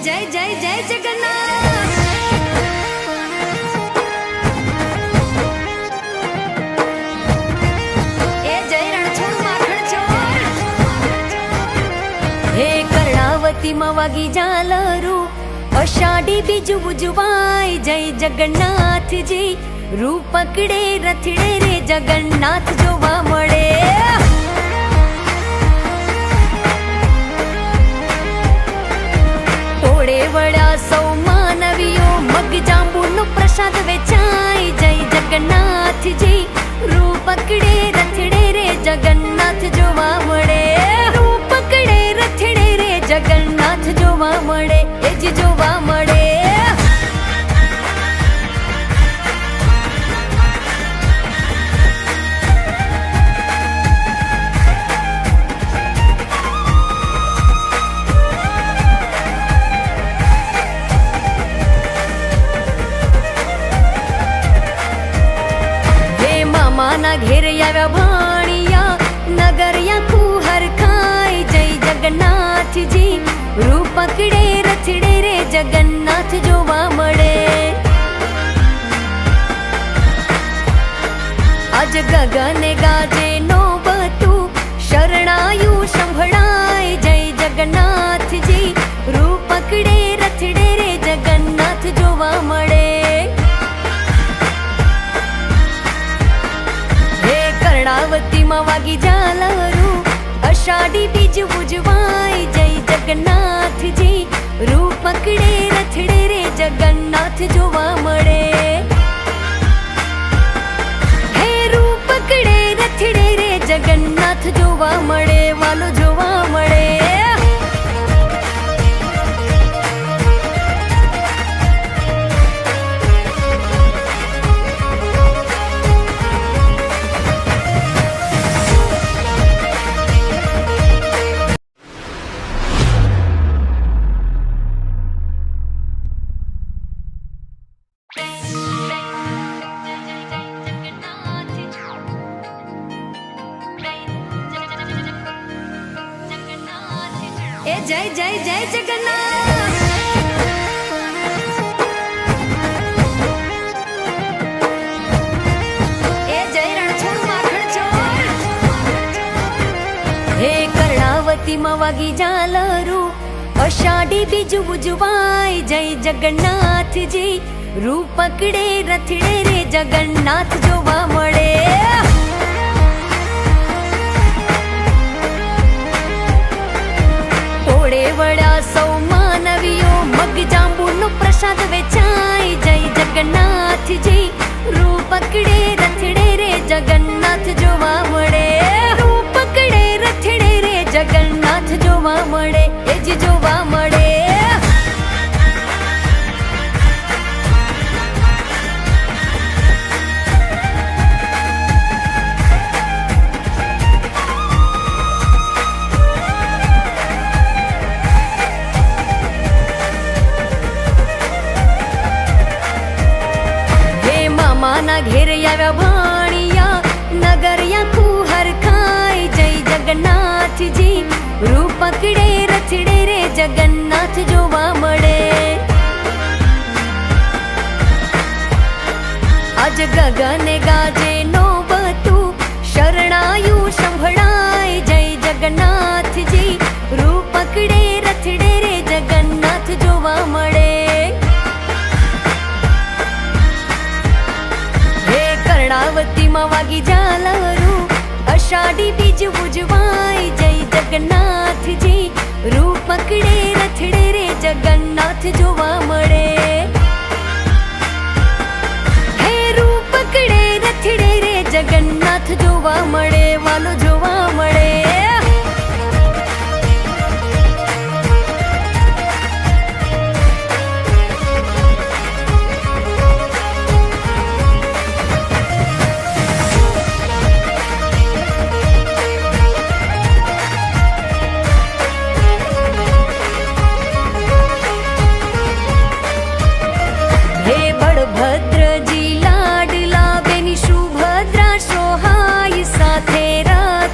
जय जय जय जगन्नाथ। ए जय रणछोड़ माखण चोर। हे कर्णावती मवागी जालरू अषाढ़ी बीज उजवाय जय जगन्नाथ जी। रूप पकड़े रथड़े रे जगन्नाथ जोवा मळे। टोळे वळ्या सौ मानवीओ मग जांबूनो प्रसाद वेचाय जय जगन्नाथ जी। रूप पकड़े रथड़े रे जगन्नाथ जोवा मळे। रूप पकड़े रथड़े रे जगन्नाथ जोवा मळे। ए जी जोवा मळे। माना घेर याव्या भाणिया नगरिया कुहर खाय जय जगन्नाथ जी। रूप पकड़े रथड़े रे जगन्नाथ जोवा मळे। आज गगने गाजे नोबतू शरणायु संभळाय जय जगन्नाथ जी। रूप पकड़े रथड़े रे जगन्नाथ जोवा मळे। कर्णावती मवागी जालरू अषाढ़ी बीज उजवाय जय जगन्नाथ जी। रूप पकड़े रथड़े रे जगन्नाथ जोवा मळे। हे रूप पकड़े रथड़े रे जगन्नाथ जोवा मळे। वालो जोवा मळे। ए जय जय जय जगन्नाथ। ए जय रणछोड़ माखण चोर। हे कर्णावती मवागी जालरू अषाढ़ी बीज उजवाय जय जगन्नाथ जी। रूप पकड़े रथड़े रे जगन्नाथ जोवा मळे। टोळे वळ्या सौ मानवीओ मग जांबूनो प्रसाद वेचाय जय जगन्नाथ जी। रूप पकड़े रथड़े रे जगन्नाथ जोवा मळे। रूप पकड़े रथड़े रे जगन्नाथ जोवा मळे। ए जी जोवा मळे। माना घेर याव्या भाणिया नगरिया कुहर खाय जय जगन्नाथ जी। रूप पकड़े रथड़े रे जगन्नाथ जोवा मळे। आज गगने गाजे नोबतू शरणायु संभळाय जय जगन्नाथ जी। रूप पकड़े रथड़े रे जगन्नाथ जोवा मळे। कर्णावती मवागी जालरू अषाढ़ी बीज उजवाय जय जगन्नाथ जी। रूप पकड़े रथड़े रे जगन्नाथ जोवा मळे। हे रूप पकड़े रथड़े रे जगन्नाथ जोवा मळे। वालो जोवा मळे। भद्र जी लाडला बेनी सुभद्रा सोहाय साथे रथ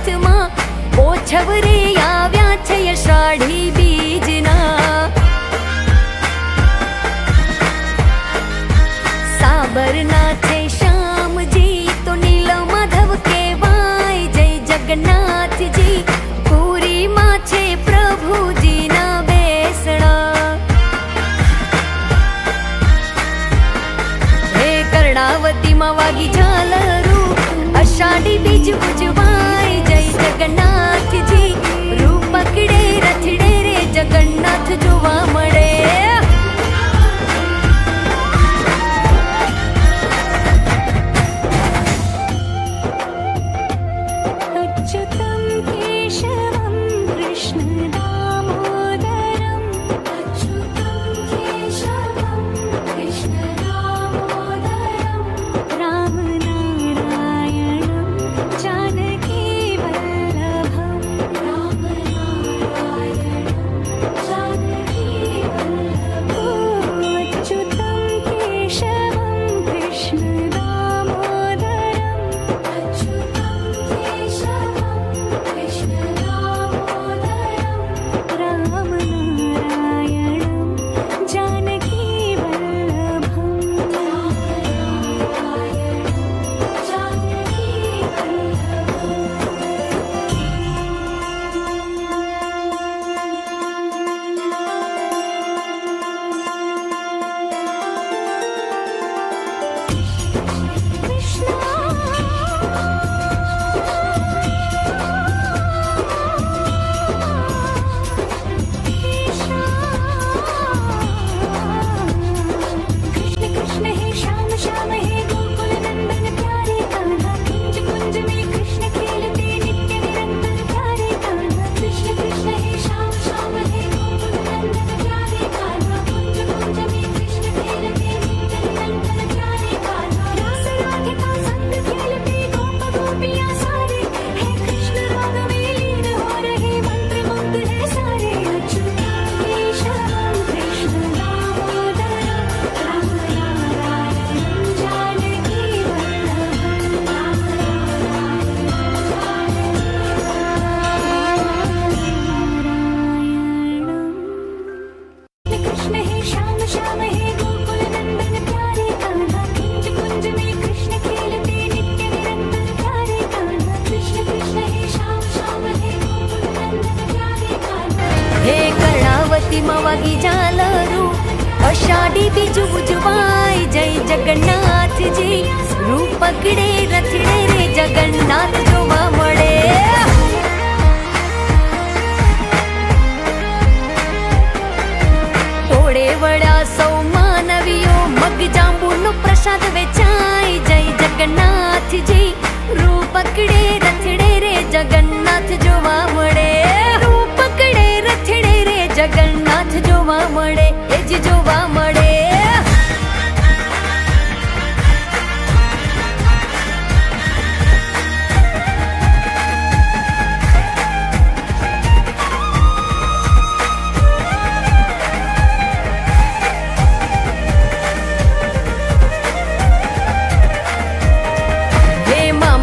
અષાઢી બીજ ઉજવાય જય જગન્નાથજી રૂપ પકડે રથડે રે જગન્નાથ જોવા મળે ટોળે વળ્યા સૌ માનવીઓ મગ જાંબુનો પ્રસાદ વેચાય જય જગન્નાથજી રૂપ પકડે રથડે રે જગન્નાથ જોવા મળે રૂપ પકડે રથડે રે જગન્નાથ જોવા મળે એ જ જોવા મળે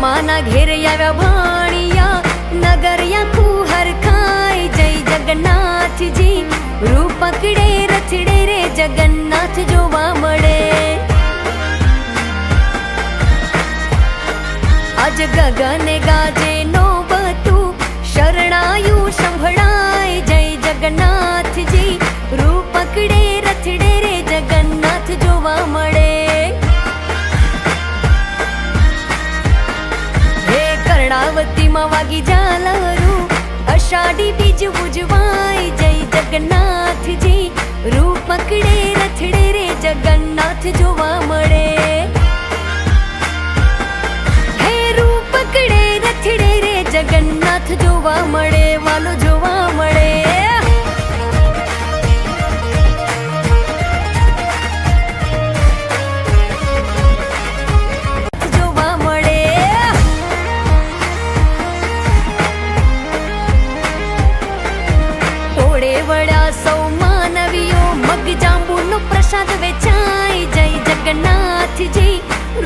માના ઘેર આવ્યા ભાણિયા નગરિયા કુહર ખાય જય જગન્નાથજી રૂપ પકડે રથડે રે જગન્નાથ જોવા મળે આજ ગગને ગાજે નો બતું શરણાયું સંભળાય જય જગન્નાથજી રૂપ પકડે રથડે રે જગન્નાથ જોવા મળે કર્ણાવતીમાં વાગી ઝાલરું અષાઢી બીજ ઉજવાય જય જગન્નાથજી રૂપ પકડે રથડે રે જગન્નાથ જોવા મળે હે રૂપ પકડે રથડે રે જગન્નાથ જોવા મળે વાલો જોવા મળે જાંબુનો પ્રસાદ વેચાય જય જગન્નાથજી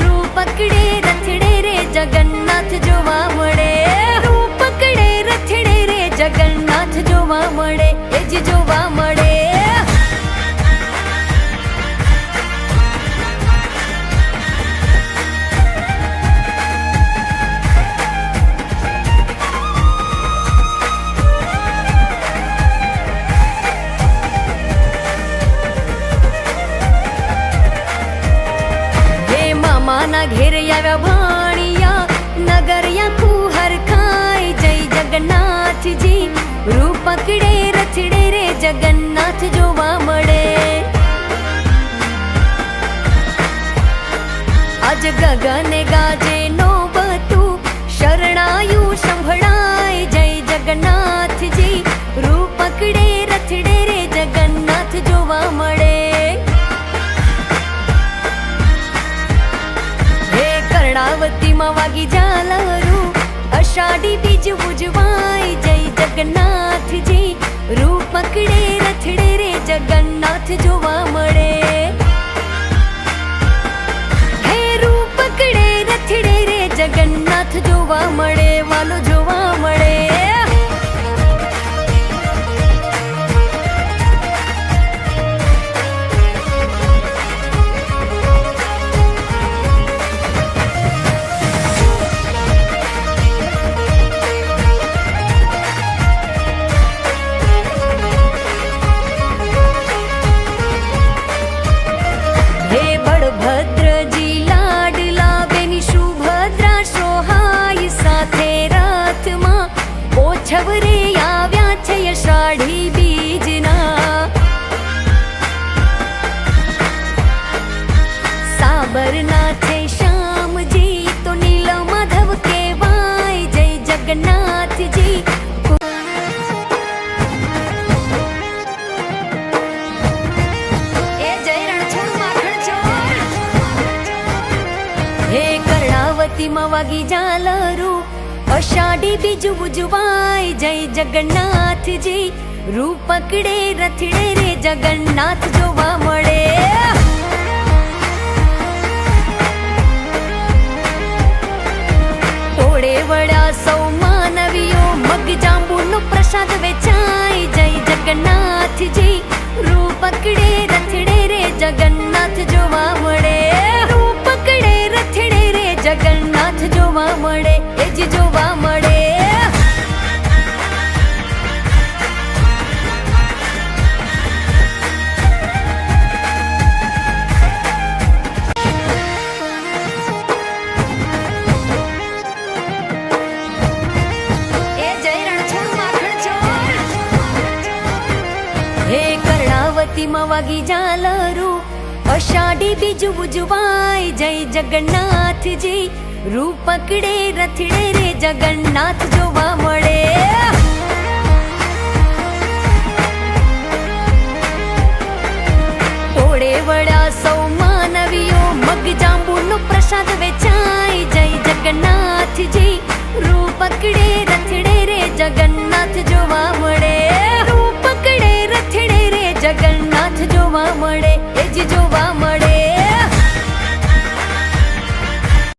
રૂપ પકડે રથડે રે જગન્નાથ જોવા મળે રૂપ પકડે રથડે રે જગન્નાથ જોવા મળે એ જ જોવા મળે માના ઘેર આવ્યા ભાણિયા નગરિયા કુહર ખાય જય જગન્નાથજી રૂપ પકડે રથડે રે જગન્નાથ જોવા મળે આજ ગગને ગાજે નો બતું શરણાયું સંભળાય જય જગન્નાથજી રૂપ પકડે રથડે રે જગન્નાથ જોવા મળે કર્ણાવતીમાં વાગી ઝાલરું અષાઢી બીજ ઉજવાય જય જગન્નાથજી રૂપ પકડે રથડે રે જગન્નાથ જોવા મળે હે રૂપ પકડે રથડે રે જગન્નાથ જોવા મળે વાલો જોવા મળે છવરે આવ્યા છે અષાઢી બીજના સાબરના છે શ્યામજી તો નીલ માધવ કહેવાય જય જગન્નાથજી એ જય રણછોડ માખણ ચોર હે કર્ણાવતીમાં વાગી ઝાલરું અષાઢી બીજ ઉજવાય જય જગન્નાથજી રૂપ પકડે રથડે રે જગન્નાથ જોવા મળે ટોળે વળ્યા સૌ માનવીઓ મગ જાંબુનો પ્રસાદ વેચાય જય જગન્નાથજી રૂપ પકડે રથડે રે જગન્નાથ જોવા મળે રૂપ પકડે રથડે રે જગન્નાથ જોવા મળે એ જ જોવા મળે આરતીમાં વાગી ઝાલરું, અષાઢી બીજું ઉજવાય જય જગન્નાથજી, રૂપ પકડે રથડે રે જગન્નાથ જોવા મળે. ટોળે વળ્યા સૌ માનવીઓ, મગ જાંબુનો પ્રસાદ વેચાય જય જગન્નાથજી,